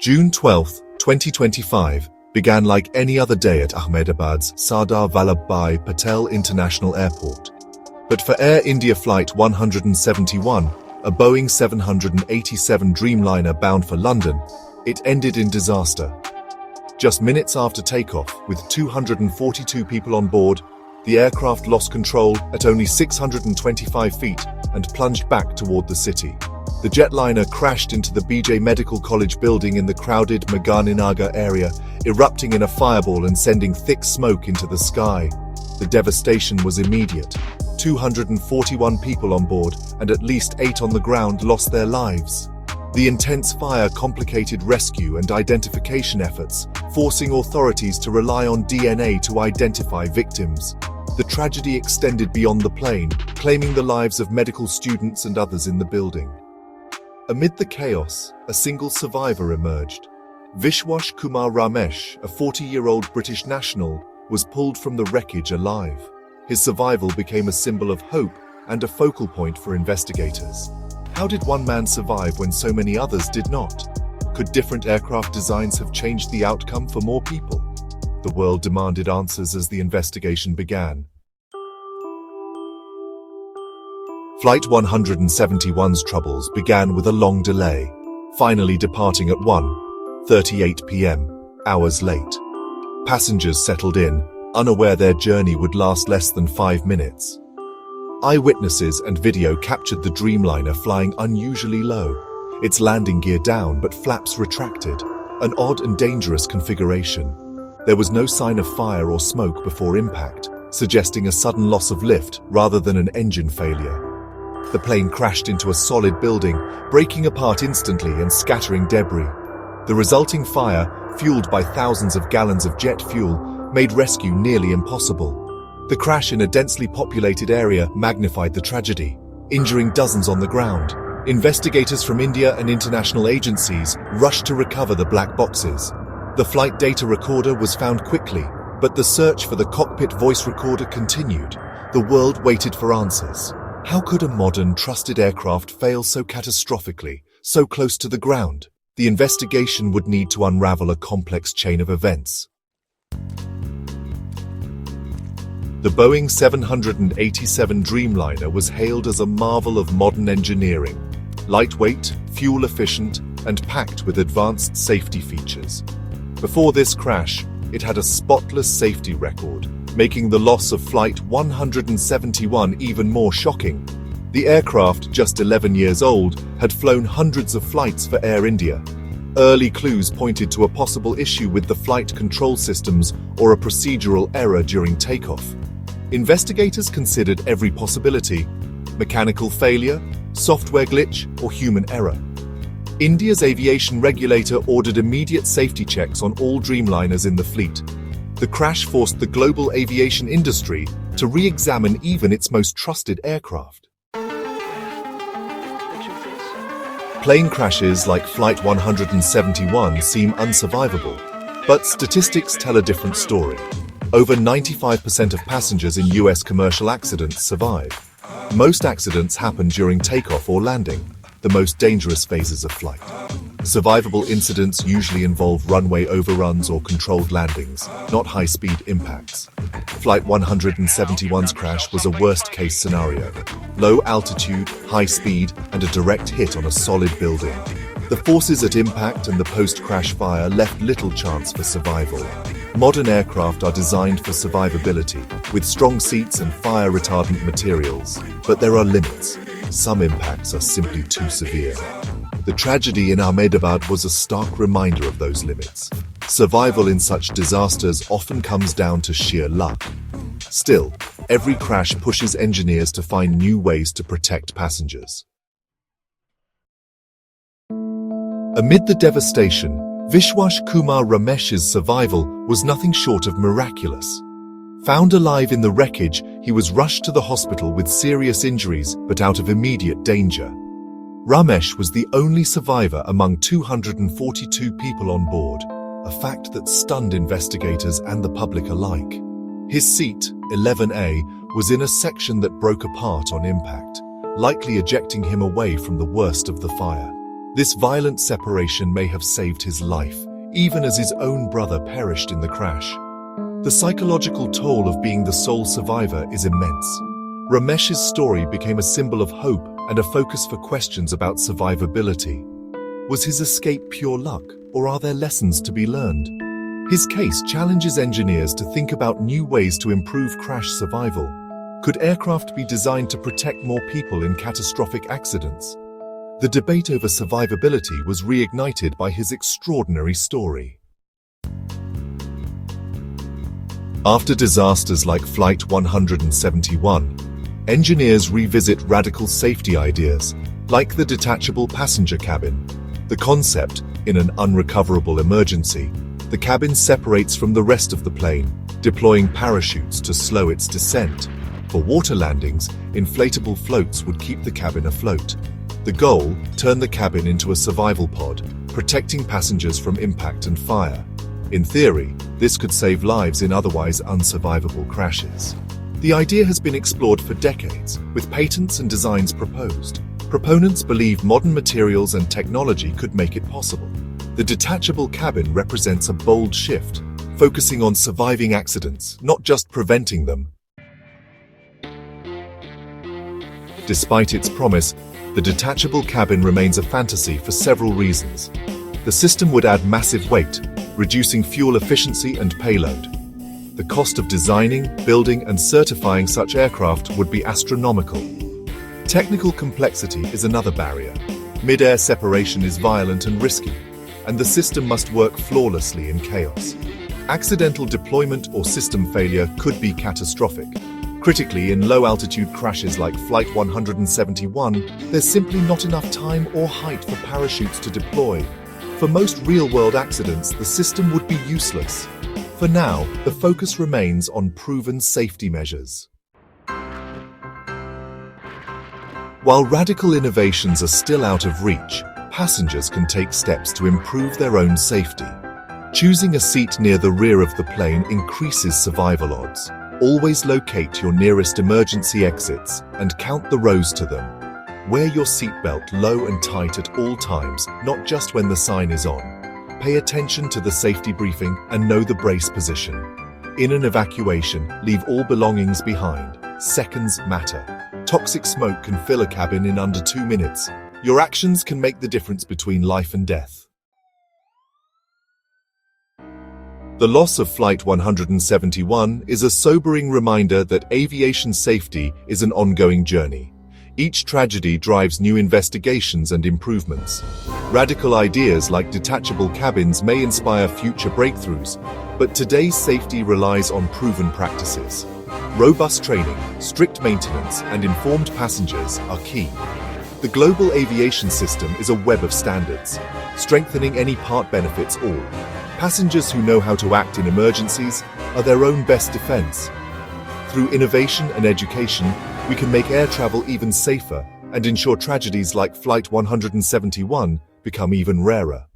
June 12, 2025, began like any other day at Ahmedabad's Sardar Vallabhbhai Patel International Airport. But for Air India Flight 171, a Boeing 787 Dreamliner bound for London, it ended in disaster. Just minutes after takeoff, with 242 people on board, the aircraft lost control at only 625 feet and plunged back toward the city. The jetliner crashed into the BJ Medical College building in the crowded Maganinagar area, erupting in a fireball and sending thick smoke into the sky. The devastation was immediate. 241 people on board and at least 8 on the ground lost their lives. The intense fire complicated rescue and identification efforts, forcing authorities to rely on DNA to identify victims. The tragedy extended beyond the plane, claiming the lives of medical students and others in the building. Amid the chaos, a single survivor emerged. Vishwash Kumar Ramesh, a 40-year-old British national, was pulled from the wreckage alive. His survival became a symbol of hope and a focal point for investigators. How did one man survive when so many others did not? Could different aircraft designs have changed the outcome for more people? The world demanded answers as the investigation began. Flight 171's troubles began with a long delay, finally departing at 1:38 p.m., hours late. Passengers settled in, unaware their journey would last less than 5 minutes. Eyewitnesses and video captured the Dreamliner flying unusually low, its landing gear down but flaps retracted, an odd and dangerous configuration. There was no sign of fire or smoke before impact, suggesting a sudden loss of lift rather than an engine failure. The plane crashed into a solid building, breaking apart instantly and scattering debris. The resulting fire, fueled by thousands of gallons of jet fuel, made rescue nearly impossible. The crash in a densely populated area magnified the tragedy, injuring dozens on the ground. Investigators from India and international agencies rushed to recover the black boxes. The flight data recorder was found quickly, but the search for the cockpit voice recorder continued. The world waited for answers. How could a modern, trusted aircraft fail so catastrophically, so close to the ground? The investigation would need to unravel a complex chain of events. The Boeing 787 Dreamliner was hailed as a marvel of modern engineering, lightweight, fuel-efficient, and packed with advanced safety features. Before this crash, it had a spotless safety record, making the loss of Flight 171 even more shocking. The aircraft, just 11 years old, had flown hundreds of flights for Air India. Early clues pointed to a possible issue with the flight control systems or a procedural error during takeoff. Investigators considered every possibility: mechanical failure, software glitch, or human error. India's aviation regulator ordered immediate safety checks on all Dreamliners in the fleet. The crash forced the global aviation industry to re-examine even its most trusted aircraft. Plane crashes like Flight 171 seem unsurvivable, but statistics tell a different story. Over 95% of passengers in US commercial accidents survive. Most accidents happen during takeoff or landing, the most dangerous phases of flight. Survivable incidents usually involve runway overruns or controlled landings, not high-speed impacts. Flight 171's crash was a worst-case scenario: low altitude, high speed, and a direct hit on a solid building. The forces at impact and the post-crash fire left little chance for survival. Modern aircraft are designed for survivability, with strong seats and fire-retardant materials, but there are limits. Some impacts are simply too severe. The tragedy in Ahmedabad was a stark reminder of those limits. Survival in such disasters often comes down to sheer luck. Still, every crash pushes engineers to find new ways to protect passengers. Amid the devastation, Vishwash Kumar Ramesh's survival was nothing short of miraculous. Found alive in the wreckage, he was rushed to the hospital with serious injuries but out of immediate danger. Ramesh was the only survivor among 242 people on board, a fact that stunned investigators and the public alike. His seat, 11A, was in a section that broke apart on impact, likely ejecting him away from the worst of the fire. This violent separation may have saved his life, even as his own brother perished in the crash. The psychological toll of being the sole survivor is immense. Ramesh's story became a symbol of hope and a focus for questions about survivability. Was his escape pure luck, or are there lessons to be learned? His case challenges engineers to think about new ways to improve crash survival. Could aircraft be designed to protect more people in catastrophic accidents? The debate over survivability was reignited by his extraordinary story. After disasters like Flight 171, engineers revisit radical safety ideas, like the detachable passenger cabin. The concept, in an unrecoverable emergency, the cabin separates from the rest of the plane, deploying parachutes to slow its descent. For water landings, inflatable floats would keep the cabin afloat. The goal, turn the cabin into a survival pod, protecting passengers from impact and fire. In theory, this could save lives in otherwise unsurvivable crashes. The idea has been explored for decades, with patents and designs proposed. Proponents believe modern materials and technology could make it possible. The detachable cabin represents a bold shift, focusing on surviving accidents, not just preventing them. Despite its promise, the detachable cabin remains a fantasy for several reasons. The system would add massive weight, reducing fuel efficiency and payload. The cost of designing, building, and certifying such aircraft would be astronomical. Technical complexity is another barrier. Mid-air separation is violent and risky, and the system must work flawlessly in chaos. Accidental deployment or system failure could be catastrophic. Critically, in low-altitude crashes like Flight 171, there's simply not enough time or height for parachutes to deploy. For most real-world accidents, the system would be useless. For now, the focus remains on proven safety measures. While radical innovations are still out of reach, passengers can take steps to improve their own safety. Choosing a seat near the rear of the plane increases survival odds. Always locate your nearest emergency exits and count the rows to them. Wear your seatbelt low and tight at all times, not just when the sign is on. Pay attention to the safety briefing and know the brace position. In an evacuation, leave all belongings behind. Seconds matter. Toxic smoke can fill a cabin in under 2 minutes. Your actions can make the difference between life and death. The loss of Flight 171 is a sobering reminder that aviation safety is an ongoing journey. Each tragedy drives new investigations and improvements. Radical ideas like detachable cabins may inspire future breakthroughs, but today's safety relies on proven practices. Robust training, strict maintenance, and informed passengers are key. The global aviation system is a web of standards. Strengthening any part benefits all. Passengers who know how to act in emergencies are their own best defense. Through innovation and education, we can make air travel even safer and ensure tragedies like Flight 171 become even rarer.